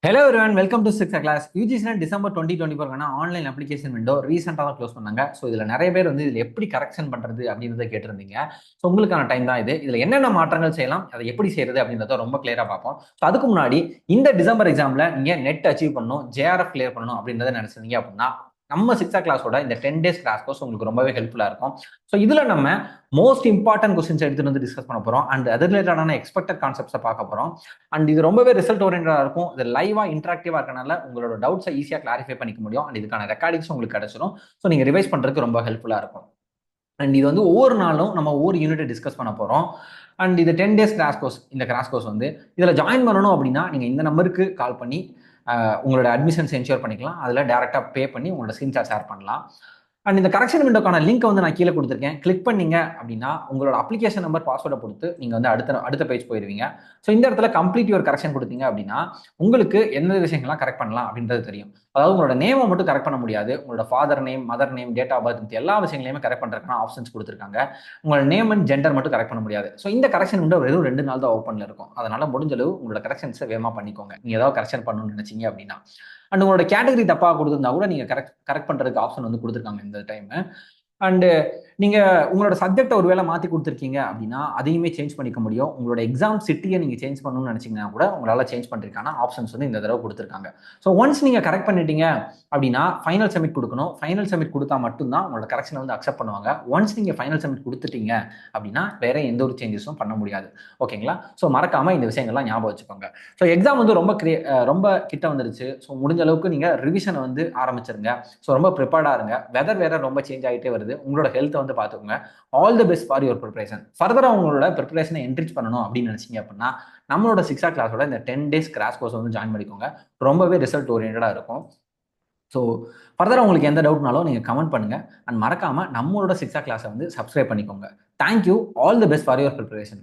Hello everyone, welcome to 6th class. UGC NET December 2024 online application window ரீசெண்டாக தான் close பண்ணாங்க. So இதில் நிறைய பேர் வந்து இதில் எப்படி கரெக்ஷன் பண்ணுறது அப்படின்றத கேட்டிருந்தீங்க. ஸோ உங்களுக்கான டைம் தான் இது. இதில் என்னென்ன மாற்றங்கள் செய்யலாம், அதை எப்படி செய்யறது அப்படின்றத ரொம்ப கிளியராக பார்ப்போம். ஸோ அதுக்கு முன்னாடி இந்த டிசம்பர் எக்ஸாமில் நீங்கள் நெட் அச்சீவ் பண்ணணும், ஜேஆர்எஃப் கிளியர் பண்ணணும் அப்படின்றத நினைச்சிருந்தீங்க அப்படின்னா நம்ம 6th கிளாஸோட இந்த 10 days கிராஷ் கோர்ஸ் உங்களுக்கு ரொம்பவே ஹெல்ப்ஃபுல்லாக இருக்கும். ஸோ இதில் நம்ம மோஸ்ட் இம்பார்ட்டன்ட் கொஸ்டின்ஸ் எடுத்துட்டு வந்து டிஸ்கஸ் பண்ண போகிறோம் அண்ட் அது ரிலேட்டடான எக்ஸ்பெக்டட் கான்செப்ட்ஸை பார்க்க போகிறோம். அண்ட் இது ரொம்பவே ரிசல்ட் ஓரியன்டாக இருக்கும். இது லைவா இன்ட்ராக்டிவா இருக்கனால உங்களோட டவுட்ஸை ஈஸியாக கிளாரிஃபை பண்ணிக்க முடியும். அண்ட் இதுக்கான ரெக்கார்டிங்ஸ் உங்களுக்கு கிடைச்சிடும். ஸோ நீங்கள் ரிவைஸ் பண்ணுறதுக்கு ரொம்ப ஹெல்ப்ஃபுல்லாக இருக்கும். அண்ட் இது வந்து ஒவ்வொரு நாளும் நம்ம ஒவ்வொரு யூனிட்டை டிஸ்கஸ் பண்ண போகிறோம். அண்ட் இது 10 days கிராஷ் கோர்ஸ். இந்த கிராஷ் கோர்ஸ் வந்து இதில் ஜாயின் பண்ணணும் அப்படின்னா நீங்கள் இந்த நம்பருக்கு கால் பண்ணி உங்களோட அட்மிஷன்ஸ் என்ஷூர் பண்ணிக்கலாம். அதில் டேரெக்டாக பே பண்ணி உங்களோட ஸ்க்ரீன்ஷாட் ஷேர் பண்ணலாம். அண்ட் இந்த கரெக்ஷன் விண்டோக்கான லிங்க் வந்து நான் கீழே கொடுத்துருக்கேன். கிளிக் பண்ணீங்க அப்படின்னா உங்களோட அப்ளிகேஷன் நம்பர் பாஸ்வேர்டை கொடுத்து நீங்கள் வந்து அடுத்த பேஜ் போயிடுவீங்க. ஸோ இந்த இடத்துல கம்ப்ளீட் யுவர் கரெக்ஷன் கொடுத்தீங்க அப்படின்னா உங்களுக்கு எந்த விஷயங்கள்லாம் கரெக்ட் பண்ணலாம் அப்படின்றது தெரியும். அதாவது உங்களோட நேமை மட்டும் கரெக்ட் பண்ண முடியாது. உங்களோட father name, mother name, date of birth எல்லா விஷயங்களையுமே கரெக்ட் பண்ணுறதுக்கான ஆப்ஷன்ஸ் கொடுத்துருக்காங்க. உங்களோட நேம் அண்ட் ஜெண்டர் மட்டும் கரெக்ட் பண்ண முடியாது. ஸோ இந்த கரெக்ஷன் விண்டோ வெறும் 2 நாள் தான் ஓப்பனில் இருக்கும். அதனால முடிஞ்ச அளவு உங்களோட கரெக்ஷன்ஸை வேகமாக பண்ணிக்கோங்க. நீங்கள் ஏதாவது கரெக்ஷன் பண்ணணும்னு நினைச்சீங்க அப்படின்னா. அண்ட் உங்களோட கேட்டகரி தப்பாக கொடுத்துருந்தா கூட நீங்கள் கரெக்ட் பண்ணுறதுக்கு ஆப்ஷன் வந்து கொடுத்துருக்காங்க இந்த டைம். அண்டு நீங்கள் உங்களோட சப்ஜெக்டை ஒரு வேளை மாற்றி கொடுத்துருக்கீங்க அப்படின்னா அதையுமே சேஞ்ச் பண்ணிக்க முடியும். உங்களோட எக்ஸாம் சிட்டியை நீங்கள் சேஞ்ச் பண்ணணும்னு நினச்சிங்கன்னா கூட உங்களால் சேஞ்ச் பண்ணுறதுக்கான ஆப்ஷன்ஸ் வந்து இந்த தடவை கொடுத்துருக்காங்க. ஸோ ஒன்ஸ் நீங்கள் கரெக்ட் பண்ணிட்டீங்க அப்படின்னா ஃபைனல் சப்மிட் கொடுக்கணும். ஃபைனல் சப்மிட் கொடுத்தா மட்டும்தான் உங்களோட கரெக்ஷனை வந்து அக்செப்ட் பண்ணுவாங்க. ஒன்ஸ் நீங்கள் ஃபைனல் சப்மிட் கொடுத்துட்டீங்க அப்படின்னா வேற எந்த ஒரு சேஞ்சஸும் பண்ண முடியாது. ஓகேங்களா? ஸோ மறக்காமல் இந்த விஷயங்கள்லாம் ஞாபகம் வச்சுக்கோங்க. ஸோ எக்ஸாம் வந்து ரொம்ப கிட்ட வந்துருச்சு. ஸோ முடிஞ்ச அளவுக்கு நீங்கள் ரிவிஷனை வந்து ஆரம்பிச்சிருங்க. ஸோ ரொம்ப ப்ரிப்பேர்டாக இருங்க. வெதர் வேற ரொம்ப சேஞ்ச் ஆகிட்டே வருது. உங்களோட ஹெல்த்தை வந்து பார்த்துக்கோங்க. All the best for your preparation. ஃபர்தராக உங்களோட ப்ரிப்பரேஷனை என்ரிச் பண்ணணும் அப்படின்னு நினைச்சீங்க அப்படின்னா நம்மளோட 6th கிளாஸோட இந்த 10 days கிராஷ் கோர்ஸ் வந்து ஜாயின் பண்ணிக்கோங்க. ரொம்பவே ரிசல்ட் ஓரியன்டாக இருக்கும். ஸோ ஃபர்தராக உங்களுக்கு எந்த டவுட்னாலும் நீங்கள் கமெண்ட் பண்ணுங்க. அண்ட் மறக்காம நம்மளோட 6th கிளாஸை வந்து சப்ஸ்கிரைப் பண்ணிக்கோங்க. Thank you. All the best for your preparation.